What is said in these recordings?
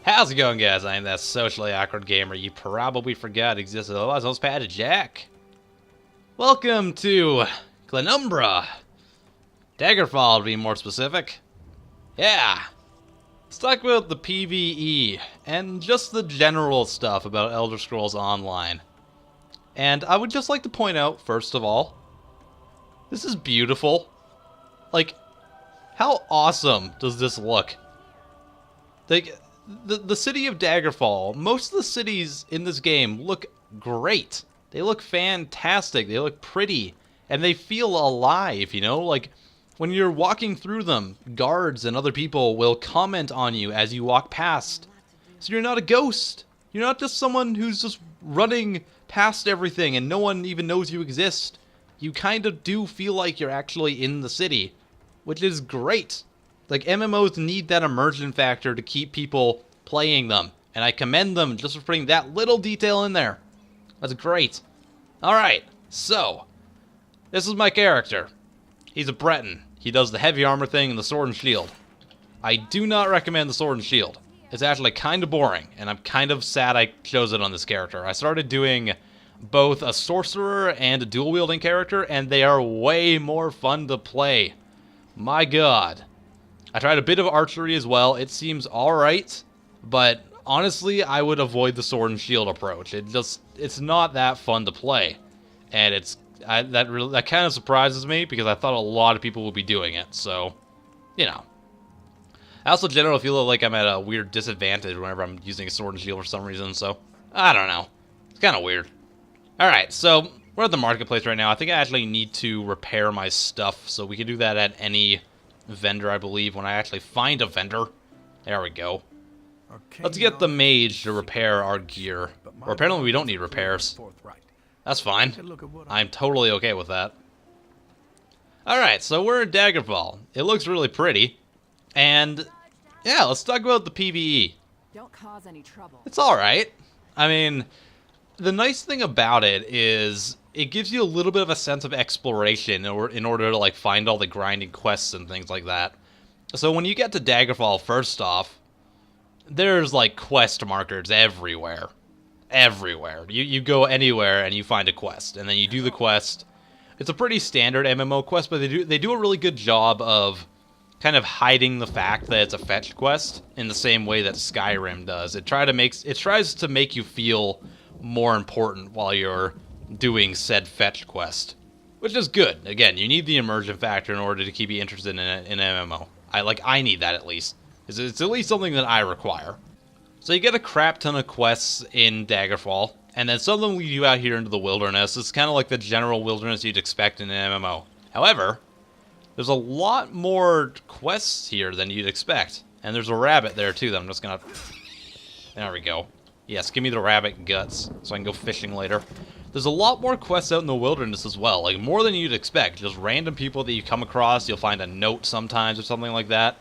How's it going, guys? I am that socially awkward gamer you probably forgot existed. Otherwise, I'm IAmPattyJack. Welcome to Glenumbra. Daggerfall, to be more specific. Yeah. Let's talk about the PVE and just the general stuff about Elder Scrolls Online. And I would just like to point out, first of all, this is beautiful. Like, how awesome does this look? Like, the city of Daggerfall, most of the cities in this game look great. They look fantastic, they look pretty, and they feel alive, you know? Like, when you're walking through them, guards and other people will comment on you as you walk past. So you're not a ghost. You're not just someone who's just running past everything and no one even knows you exist. You kind of do feel like you're actually in the city, which is great. Like, MMOs need that immersion factor to keep people playing them, and I commend them just for putting that little detail in there. That's great. Alright, so, this is my character. He's a Breton. He does the heavy armor thing and the sword and shield. I do not recommend the sword and shield. It's actually kind of boring, and I'm kind of sad I chose it on this character. I started doing both a sorcerer and a dual-wielding character, and they are way more fun to play. My god. I tried a bit of archery as well. It seems alright, but honestly, I would avoid the sword and shield approach. It's not that fun to play. And that kind of surprises me because I thought a lot of people would be doing it, so, you know. I also generally feel like I'm at a weird disadvantage whenever I'm using a sword and shield for some reason, so, I don't know. It's kind of weird. Alright, so, we're at the marketplace right now. I think I actually need to repair my stuff, so we can do that at any vendor, I believe, when I actually find a vendor. There we go. Let's get the mage to repair our gear. Or apparently we don't need repairs. That's fine. I'm totally okay with that. Alright, so we're in Daggerfall. It looks really pretty. And, yeah, let's talk about the PVE. Don't cause any trouble. It's alright. I mean, the nice thing about it is it gives you a little bit of a sense of exploration in order to, like, find all the grinding quests and things like that. So when you get to Daggerfall, first off, there's, like, quest markers everywhere. Everywhere. You go anywhere and you find a quest, and then you do the quest. It's a pretty standard MMO quest, but they do a really good job of kind of hiding the fact that it's a fetch quest in the same way that Skyrim does. It tries to make you feel more important while you're doing said fetch quest, which is good. Again, you need the immersion factor in order to keep you interested in an MMO. I need that at least. It's at least something that I require. So you get a crap ton of quests in Daggerfall, and then some of them lead you out here into the wilderness. It's kind of like the general wilderness you'd expect in an MMO. However, there's a lot more quests here than you'd expect. And there's a rabbit there too that I'm just gonna... There we go. Yes, give me the rabbit guts so I can go fishing later. There's a lot more quests out in the wilderness as well, like more than you'd expect. Just random people that you come across, you'll find a note sometimes or something like that.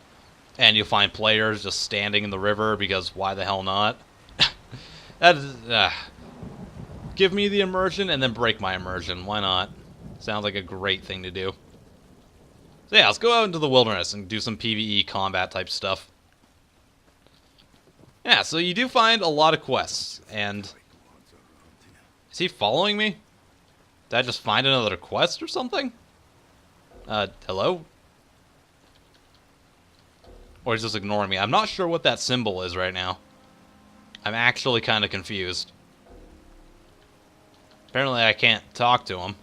And you'll find players just standing in the river because why the hell not? That is, give me the immersion and then break my immersion. Why not? Sounds like a great thing to do. So yeah, let's go out into the wilderness and do some PvE combat type stuff. Yeah, so you do find a lot of quests, and... Is he following me? Did I just find another quest or something? Hello? Or he's just ignoring me. I'm not sure what that symbol is right now. I'm actually kind of confused. Apparently I can't talk to him.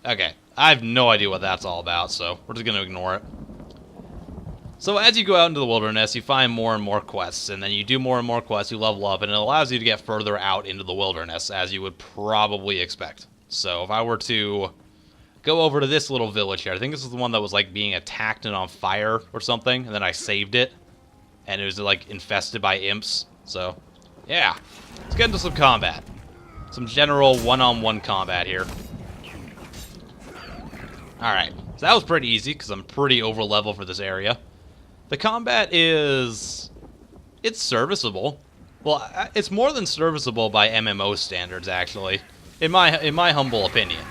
Okay, I have no idea what that's all about, so we're just going to ignore it. So as you go out into the wilderness, you find more and more quests, and then you do more and more quests, you level up, and it allows you to get further out into the wilderness, as you would probably expect. So if I were to go over to this little village here, I think this is the one that was like being attacked and on fire or something, and then I saved it, and it was like infested by imps. So yeah, let's get into some combat. Some general one-on-one combat here. Alright, so that was pretty easy, because I'm pretty over level for this area. The combat is... it's serviceable. Well, it's more than serviceable by MMO standards, actually, in my humble opinion.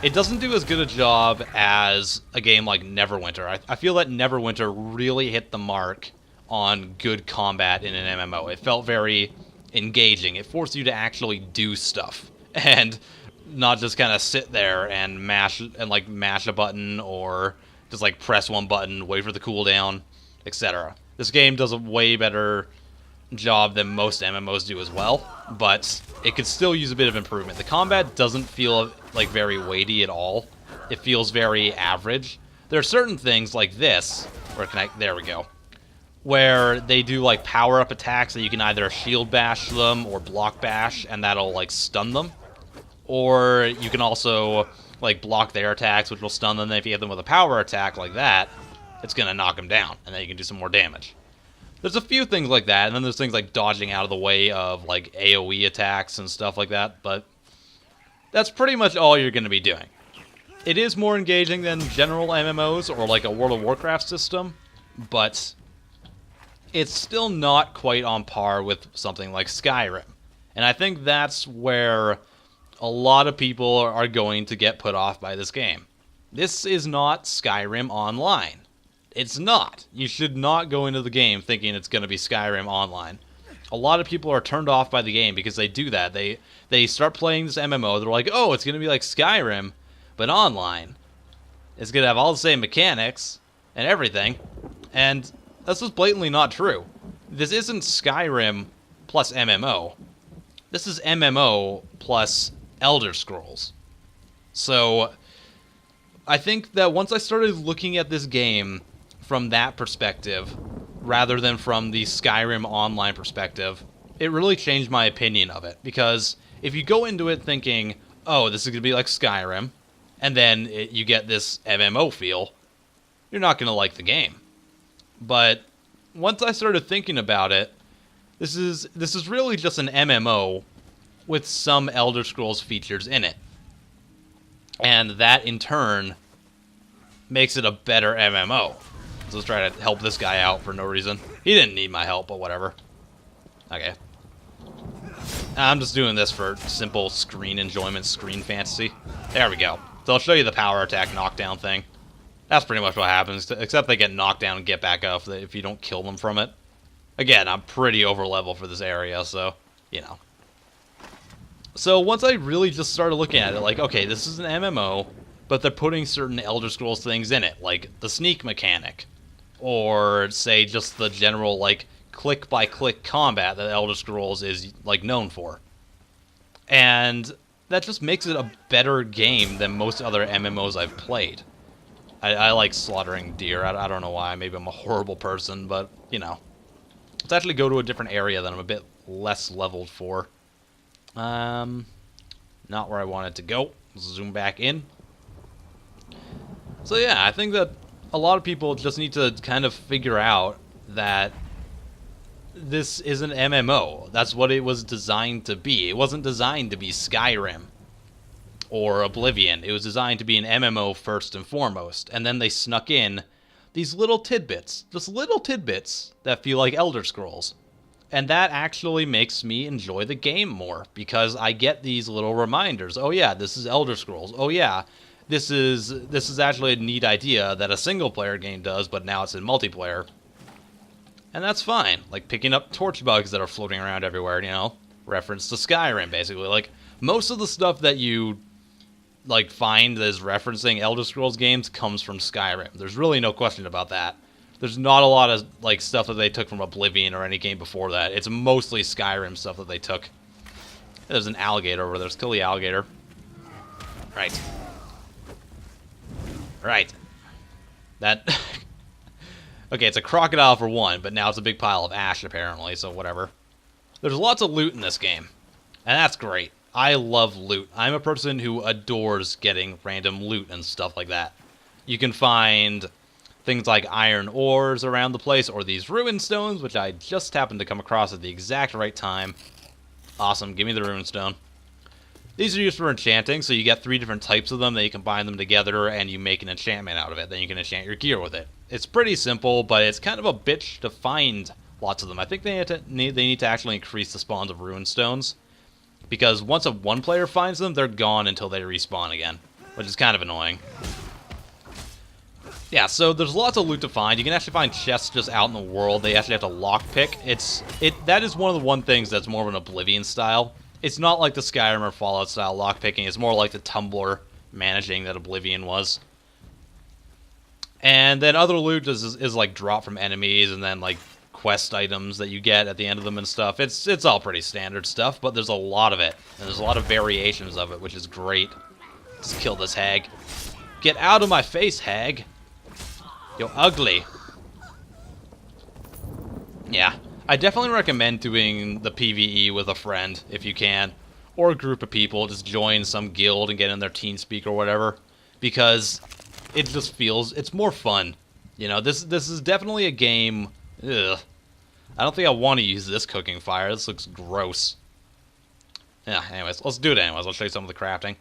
It doesn't do as good a job as a game like Neverwinter. I feel that Neverwinter really hit the mark on good combat in an MMO. It felt very engaging. It forced you to actually do stuff and not just kind of sit there and mash a button or just like press one button, wait for the cooldown, etc. This game does a way better job than most MMOs do as well, but it could still use a bit of improvement. The combat doesn't feel like very weighty at all. It feels very average. There are certain things like this, there we go, where they do like power-up attacks that you can either shield bash them or block bash, and that'll like stun them. Or you can also like block their attacks, which will stun them. Then if you hit them with a power attack like that, it's gonna knock them down, and then you can do some more damage. There's a few things like that, and then there's things like dodging out of the way of like AoE attacks and stuff like that, but that's pretty much all you're going to be doing. It is more engaging than general MMOs or like a World of Warcraft system, but it's still not quite on par with something like Skyrim. And I think that's where a lot of people are going to get put off by this game. This is not Skyrim Online. It's not. You should not go into the game thinking it's going to be Skyrim Online. A lot of people are turned off by the game because they do that. They start playing this MMO, they're like, oh, it's going to be like Skyrim, but online. It's going to have all the same mechanics and everything, and that's just blatantly not true. This isn't Skyrim plus MMO. This is MMO plus Elder Scrolls. So I think that once I started looking at this game from that perspective, rather than from the Skyrim Online perspective, it really changed my opinion of it. Because if you go into it thinking, oh, this is going to be like Skyrim, and then you get this MMO feel, you're not going to like the game. But once I started thinking about it, this is really just an MMO with some Elder Scrolls features in it. And that, in turn, makes it a better MMO. So let's try to help this guy out for no reason. He didn't need my help, but whatever. Okay. I'm just doing this for simple screen enjoyment, screen fantasy. There we go. So I'll show you the power attack knockdown thing. That's pretty much what happens, except they get knocked down and get back up if you don't kill them from it. Again, I'm pretty over level for this area, so, you know. So once I really just started looking at it, like, okay, this is an MMO, but they're putting certain Elder Scrolls things in it, like the sneak mechanic, or say just the general like click-by-click combat that Elder Scrolls is like known for. And that just makes it a better game than most other MMOs I've played. I like slaughtering deer. I don't know why. Maybe I'm a horrible person, but, you know. Let's actually go to a different area that I'm a bit less leveled for. Not where I wanted to go. Let's zoom back in. So yeah, I think that a lot of people just need to kind of figure out that this is an MMO. That's what it was designed to be. It wasn't designed to be Skyrim or Oblivion. It was designed to be an MMO first and foremost. And then they snuck in these little tidbits, just little tidbits that feel like Elder Scrolls. And that actually makes me enjoy the game more, because I get these little reminders. Oh yeah, this is Elder Scrolls. Oh yeah, this is actually a neat idea that a single-player game does, but now it's in multiplayer. And that's fine. Like picking up torch bugs that are floating around everywhere, you know? Reference to Skyrim, basically. Like, most of the stuff that you like find that is referencing Elder Scrolls games comes from Skyrim. There's really no question about that. There's not a lot of like stuff that they took from Oblivion or any game before that. It's mostly Skyrim stuff that they took. There's an alligator over there. Let's kill the alligator. Right. Right. That... Okay, it's a crocodile for one, but now it's a big pile of ash, apparently, so whatever. There's lots of loot in this game, and that's great. I love loot. I'm a person who adores getting random loot and stuff like that. You can find things like iron ores around the place, or these ruin stones, which I just happened to come across at the exact right time. Awesome, give me the ruin stone. These are used for enchanting, so you get 3 different types of them, then you combine them together, and you make an enchantment out of it. Then you can enchant your gear with it. It's pretty simple, but it's kind of a bitch to find lots of them. I think they need to actually increase the spawns of ruin stones, because once one player finds them, they're gone until they respawn again, which is kind of annoying. Yeah, so there's lots of loot to find. You can actually find chests just out in the world. They actually have to lockpick. That is one of the things that's more of an Oblivion style. It's not like the Skyrim or Fallout style lockpicking. It's more like the Tumblr managing that Oblivion was. And then other loot is like drop from enemies and then like quest items that you get at the end of them and stuff. It's all pretty standard stuff, but there's a lot of it. And there's a lot of variations of it, which is great. Let's kill this hag. Get out of my face, hag. You're ugly. Yeah, I definitely recommend doing the PVE with a friend if you can, or a group of people. Just join some guild and get in their TeamSpeak or whatever, because it just feels it's more fun. You know, this is definitely a game. Ugh, I don't think I want to use this cooking fire. This looks gross. Yeah. Anyways, let's do it anyways. I'll show you some of the crafting.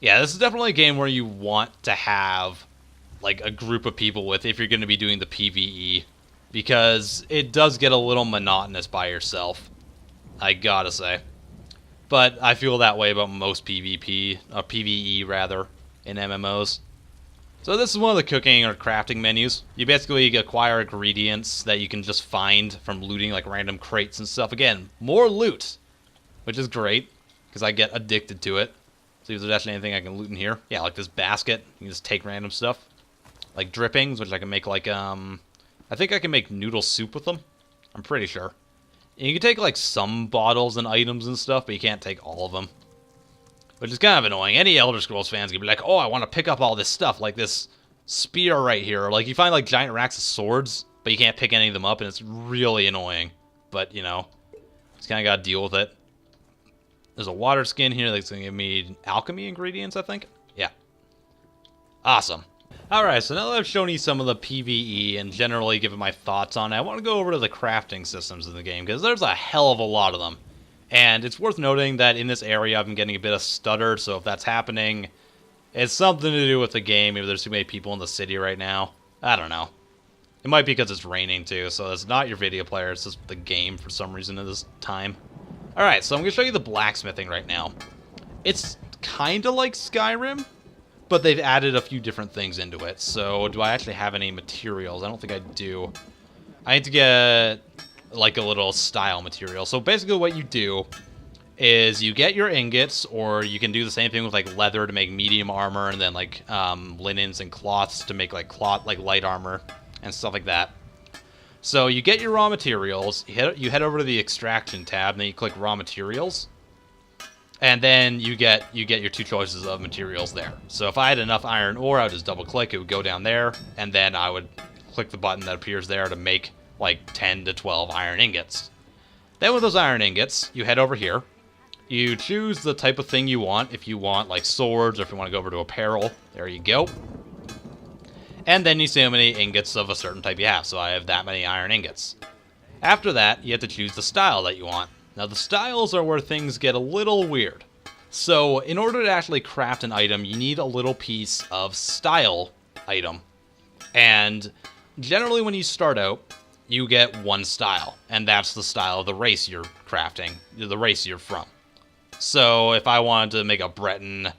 Yeah, this is definitely a game where you want to have like a group of people with if you're going to be doing the PvE, because it does get a little monotonous by yourself, I gotta say. But I feel that way about most PvP, or PvE rather, in MMOs. So this is one of the cooking or crafting menus. You basically acquire ingredients that you can just find from looting like random crates and stuff. Again, more loot, which is great, because I get addicted to it. See if there's actually anything I can loot in here. Yeah, like this basket. You can just take random stuff. Like drippings, which I can make like, I think I can make noodle soup with them. I'm pretty sure. And you can take like some bottles and items and stuff, but you can't take all of them. Which is kind of annoying. Any Elder Scrolls fans can be like, oh, I want to pick up all this stuff, like this spear right here. Or like you find like giant racks of swords, but you can't pick any of them up, and it's really annoying. But, you know, just kind of got to deal with it. There's a water skin here that's going to give me alchemy ingredients, I think. Yeah. Awesome. Alright, so now that I've shown you some of the PvE and generally given my thoughts on it, I want to go over to the crafting systems in the game, because there's a hell of a lot of them. And it's worth noting that in this area I've been getting a bit of stutter, so if that's happening, it's something to do with the game. Maybe there's too many people in the city right now. I don't know. It might be because it's raining too, so it's not your video player, it's just the game for some reason at this time. Alright, so I'm going to show you the blacksmithing right now. It's kind of like Skyrim, but they've added a few different things into it. So, do I actually have any materials? I don't think I do. I need to get, like, a little style material. So, basically what you do is you get your ingots, or you can do the same thing with, like, leather to make medium armor, and then, like, linens and cloths to make, like, light armor, and stuff like that. So, you get your raw materials, you head over to the extraction tab, and then you click raw materials. And then you get your two choices of materials there. So if I had enough iron ore, I would just double click, it would go down there, and then I would click the button that appears there to make like 10 to 12 iron ingots. Then with those iron ingots, you head over here. You choose the type of thing you want. If you want like swords, or if you want to go over to apparel, there you go. And then you see how many ingots of a certain type you have. So I have that many iron ingots. After that, you have to choose the style that you want. Now, the styles are where things get a little weird. So, in order to actually craft an item, you need a little piece of style item. And generally when you start out, you get one style. And that's the style of the race you're crafting, the race you're from. So, if I wanted to make a Breton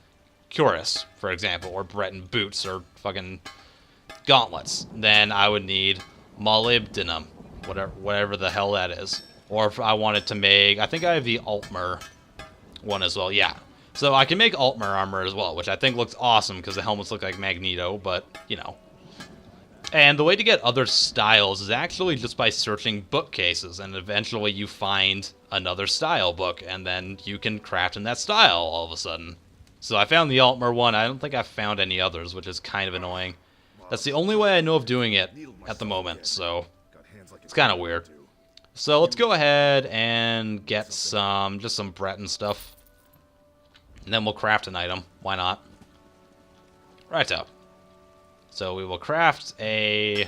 cuirass, for example, or Breton boots, or fucking gauntlets, then I would need molybdenum, whatever the hell that is. Or if I wanted to make, I think I have the Altmer one as well, yeah. So I can make Altmer armor as well, which I think looks awesome because the helmets look like Magneto, but, you know. And the way to get other styles is actually just by searching bookcases, and eventually you find another style book, and then you can craft in that style all of a sudden. So I found the Altmer one. I don't think I've found any others, which is kind of annoying. That's the only way I know of doing it at the moment, so it's kind of weird. So let's go ahead and get just some Breton stuff. And then we'll craft an item. Why not? Righto. So we will craft a...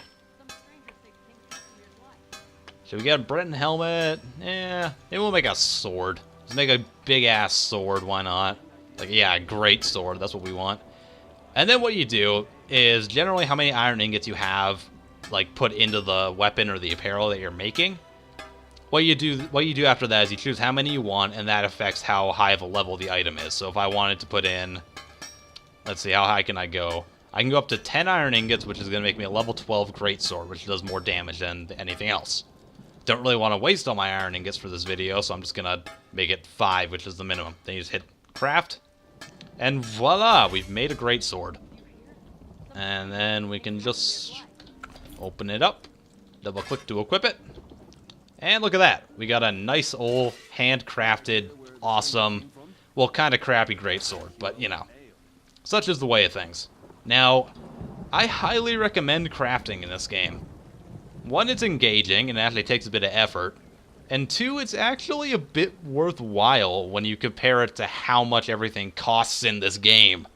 Should we get a Breton helmet? Yeah, maybe we'll make a sword. Let's make a big-ass sword, why not? Like, yeah, a great sword, that's what we want. And then what you do is generally how many iron ingots you have, like, put into the weapon or the apparel that you're making. What you do after that is you choose how many you want, and that affects how high of a level the item is. So if I wanted to put in, let's see, how high can I go? I can go up to 10 iron ingots, which is going to make me a level 12 greatsword, which does more damage than anything else. Don't really want to waste all my iron ingots for this video, so I'm just going to make it 5, which is the minimum. Then you just hit craft, and voila, we've made a greatsword. And then we can just open it up, double click to equip it, and look at that. We got a nice old handcrafted, awesome, well, kind of crappy greatsword, but you know, such is the way of things. Now, I highly recommend crafting in this game. One, it's engaging and it actually takes a bit of effort. And two, it's actually a bit worthwhile when you compare it to how much everything costs in this game.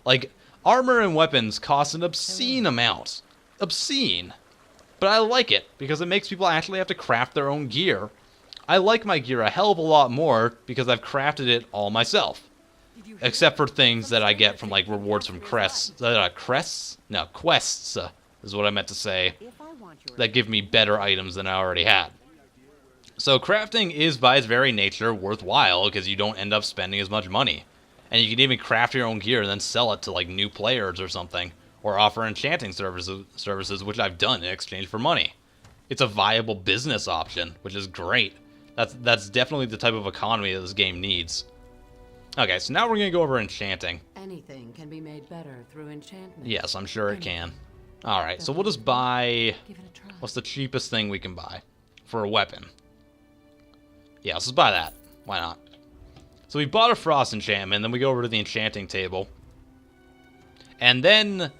Like, armor and weapons cost an obscene amount. Obscene. But I like it, because it makes people actually have to craft their own gear. I like my gear a hell of a lot more, because I've crafted it all myself. Except for things that I get from, like, rewards from quests. Quests is what I meant to say. That give me better items than I already had. So crafting is, by its very nature, worthwhile, because you don't end up spending as much money. And you can even craft your own gear and then sell it to, like, new players or something. Or offer enchanting services, which I've done in exchange for money. It's a viable business option, which is great. That's definitely the type of economy that this game needs. Okay, so now we're going to go over enchanting. Anything can be made better through enchantment. Yes, I'm sure it can. Alright, so we'll just buy... What's the cheapest thing we can buy for a weapon? Yeah, let's just buy that. Why not? So we bought a frost enchantment, then we go over to the enchanting table. And then...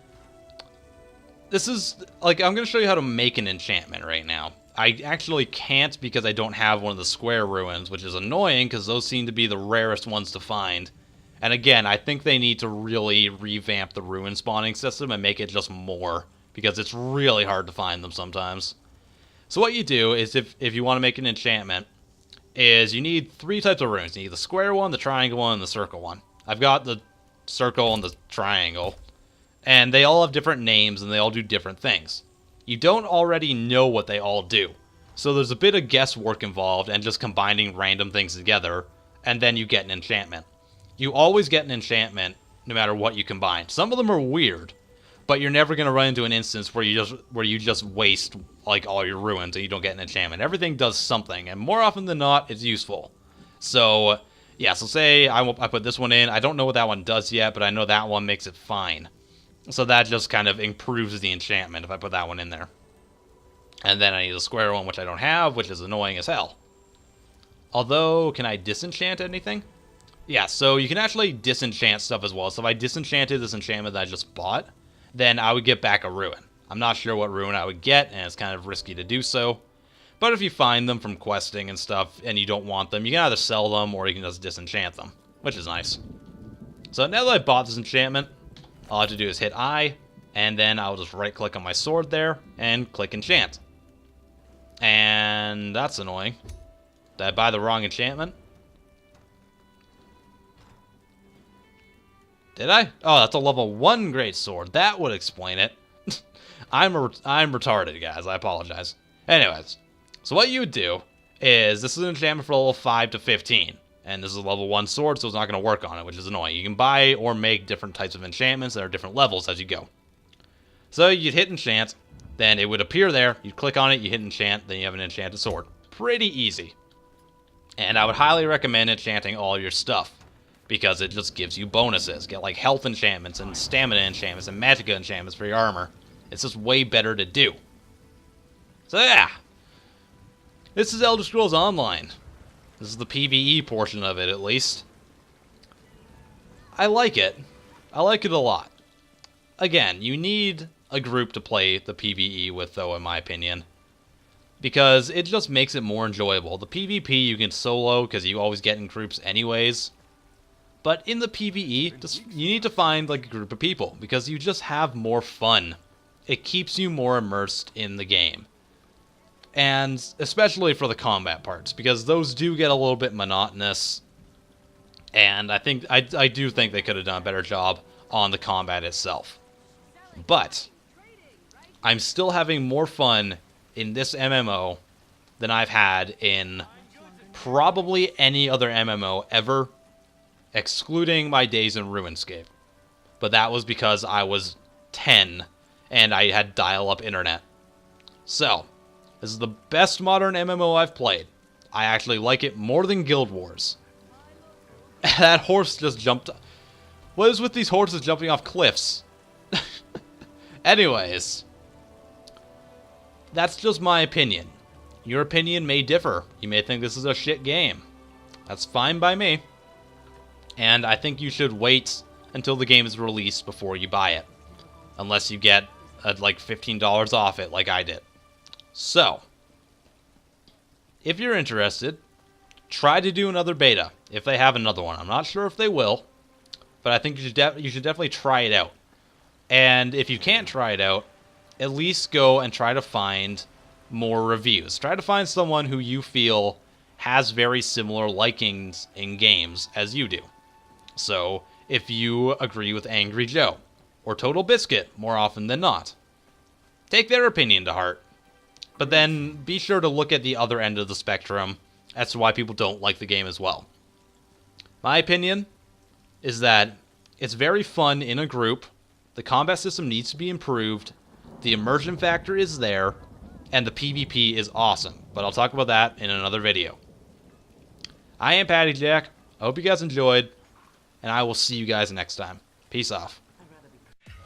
This is... Like, I'm going to show you how to make an enchantment right now. I actually can't because I don't have one of the square ruins, which is annoying because those seem to be the rarest ones to find. And again, I think they need to really revamp the ruin spawning system and make it just more, because it's really hard to find them sometimes. So what you do is, if you want to make an enchantment, is you need 3 types of runes. You need the square one, the triangle one, and the circle one. I've got the circle and the triangle, and they all have different names and they all do different things. You don't already know what they all do, so there's a bit of guesswork involved and just combining random things together, and then you get an enchantment. You always get an enchantment no matter what you combine. Some of them are weird, but you're never going to run into an instance where you just waste like all your ruins and you don't get an enchantment. Everything does something, and more often than not, it's useful. So, yeah, so say I put this one in. I don't know what that one does yet, but I know that one makes it fine. So that just kind of improves the enchantment if I put that one in there. And then I need a square one, which I don't have, which is annoying as hell. Although, can I disenchant anything? Yeah, so you can actually disenchant stuff as well. So if I disenchanted this enchantment that I just bought, then I would get back a ruin. I'm not sure what ruin I would get, and it's kind of risky to do so. But if you find them from questing and stuff, and you don't want them, you can either sell them, or you can just disenchant them, which is nice. So now that I bought this enchantment, all I have to do is hit I, and then I'll just right-click on my sword there, and click enchant. And that's annoying. Did I buy the wrong enchantment? Did I? Oh, that's a level 1 greatsword. That would explain it. I'm retarded, guys. I apologize. Anyways, so what you would do is, this is an enchantment for level 5 to 15. And this is a level 1 sword, so it's not going to work on it, which is annoying. You can buy or make different types of enchantments that are different levels as you go. So you'd hit enchant, then it would appear there. You'd click on it, you hit enchant, then you have an enchanted sword. Pretty easy. And I would highly recommend enchanting all your stuff, because it just gives you bonuses. Get like health enchantments and stamina enchantments and magicka enchantments for your armor. It's just way better to do. So yeah, this is Elder Scrolls Online. This is the PVE portion of it, at least. I like it. I like it a lot. Again, you need a group to play the PVE with, though, in my opinion, because it just makes it more enjoyable. The PvP you can solo, because you always get in groups anyways. But in the PvE, you need to find like a group of people, because you just have more fun. It keeps you more immersed in the game. And especially for the combat parts, because those do get a little bit monotonous. And I do think they could have done a better job on the combat itself. But I'm still having more fun in this MMO than I've had in probably any other MMO ever, excluding my days in RuneScape. But that was because I was 10, and I had dial-up internet. So, this is the best modern MMO I've played. I actually like it more than Guild Wars. That horse just jumped... What is with these horses jumping off cliffs? Anyways, that's just my opinion. Your opinion may differ. You may think this is a shit game. That's fine by me. And I think you should wait until the game is released before you buy it. Unless you get like $15 off it like I did. So, if you're interested, try to do another beta if they have another one. I'm not sure if they will, but I think you should definitely try it out. And if you can't try it out, at least go and try to find more reviews. Try to find someone who you feel has very similar likings in games as you do. So, if you agree with Angry Joe, or Total Biscuit more often than not, take their opinion to heart. But then be sure to look at the other end of the spectrum as to why people don't like the game as well. My opinion is that it's very fun in a group, the combat system needs to be improved, the immersion factor is there, and the PvP is awesome. But I'll talk about that in another video. I am PattyJack. I hope you guys enjoyed, and I will see you guys next time. Peace off.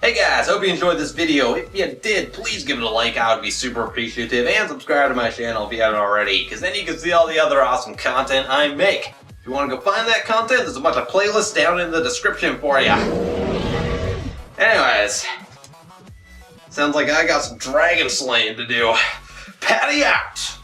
Hey guys, hope you enjoyed this video. If you did, please give it a like. I would be super appreciative. And subscribe to my channel if you haven't already, because then you can see all the other awesome content I make. If you want to go find that content, there's a bunch of playlists down in the description for you. Anyways, sounds like I got some dragon slaying to do. Patty out!